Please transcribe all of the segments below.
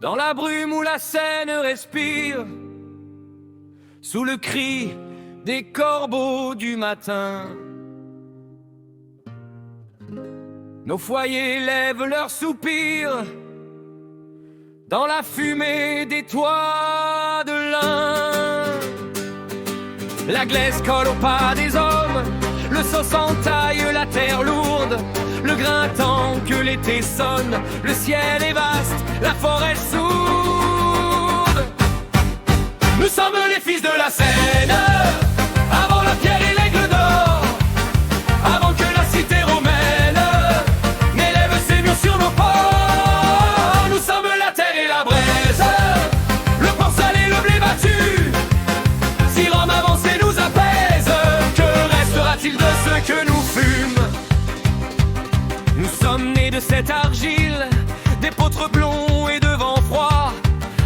Dans la brume où la Seine respire, sous le cri des corbeaux du matin, nos foyers lèvent leurs soupirs dans la fumée des toits de lin. La glaise colle au pas des hommes, le sauce entaille la terre lourde, le grain tend que l'été sonne, le ciel est vaste, la forêt sourde. Nous sommes les fils de la Seine, avant la pierre et l'aigle d'or, avant que la cité romaine n'élève ses murs sur nos ports. Nous sommes la terre et la braise, le port salé, le blé battu. Si Rome avance et nous apaise, que restera-t-il de ce que nous fûmes? Nous sommes nés de cette argile, d'épeautres blonds et de vent froid.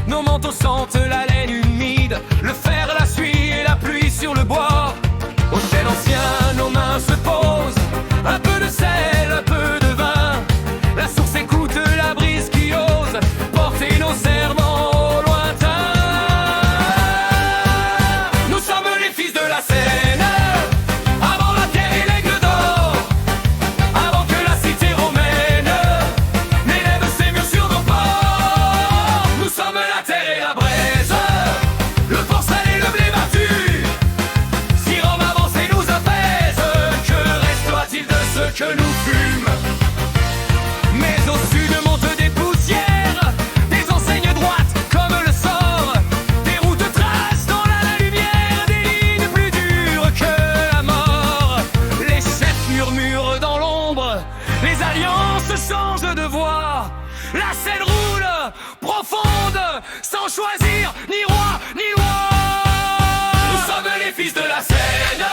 Nos manteaux sentent la laine humide, le fer, la suie et la pluie sur le bois. Au chêne ancien, nos mains se posent, un peu de sel, un peu de vin. La source écoute la brise qui ose porter nos serments au lointain. Nous sommes les fils de la Seine, avant la pierre et l'aigle d'or, avant que la cité romaine n'élève ses murs sur nos ports. Nous sommes la terre et la braise, le port salé, le blé battu. Si Rome avance et nous apaise, que restera-t-il de ce que nous fûmes? Mais au sud montent des poussières, des enseignes droites comme le sort, des routes tracent dans la lumière, des lignes plus dures que la mort. Les chefs murmurent dans l'ombre, les alliances changent de voix. La Seine roule, profonde, sans choisir ni roi ni loi. Nous sommes les fils de la Seine,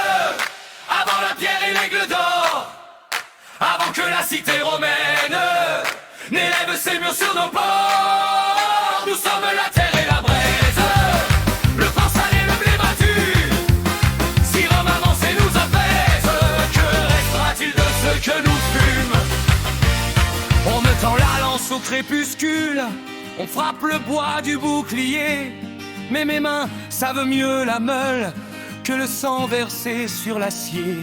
avant la pierre et l'aigle d'or, avant que la cité romaine n'élève ses murs sur nos ports. Nous sommes la terre et la braise, le port salé, le blé battu. Si Rome avance et nous apaise, que restera-t-il de ce que nous fûmes? On me tend la lance au crépuscule, on frappe le bois du bouclier. Mais mes mains savent mieux la meule que le sang versé sur l'acier.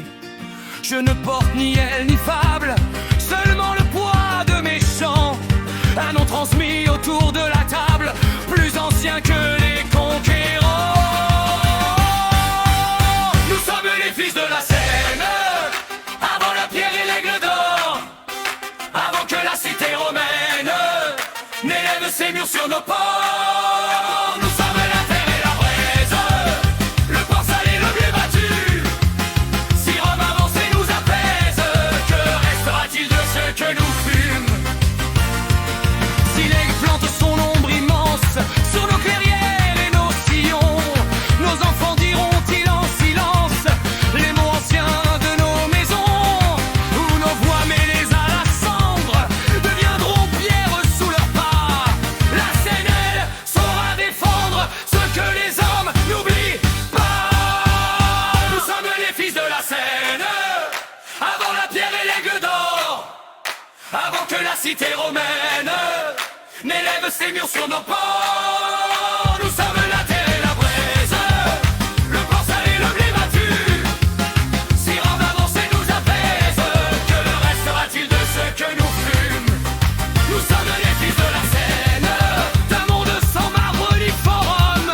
Je ne porte ni aile ni fable, seulement le poids de mes chants, un nom transmis autour de la table, plus ancien que les conquérants. Nous sommes les fils de la Seine, avant la pierre et l'aigle d'or, avant que la cité romaine n'élève ses murs sur nos ports. Nous sommes la terre et la braise, le port salé, le blé battu. Si Rome avance et nous apaise, que restera-t-il de ce que nous fûmes? Si l'aigle plante son ombre immense sur nos clairières et nos sillons, nos enfants diront-ils en silence les mots anciens de nos maisons, où nos voix mêlées à la cendre deviendront pierres sous leurs pas. La Seine, elle, saura défendre ce que les hommes n'oublient pas. Nous sommes les fils de la Seine, avant la pierre et l'aigle d'or, avant que la cité romaine n'élève ses murs sur nos ports. Nous sommes la terre et la braise, le port salé, le blé battu. Si Rome avance et nous apaise, que restera-t-il de ce que nous fûmes? Nous sommes les fils de la Seine, d'un monde sans marbre ni forum,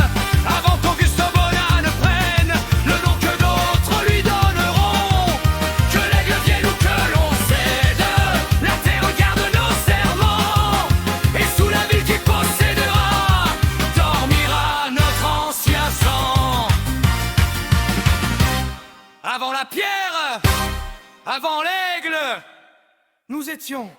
avant qu'Auguste Bonin ne prenne le nom que d'autres lui donneront. Que l'aigle vienne ou que l'on cède, la terre garde nos serments, et sous la ville qui possédera dormira notre ancien sang. Avant la pierre, avant l'aigle, nous étions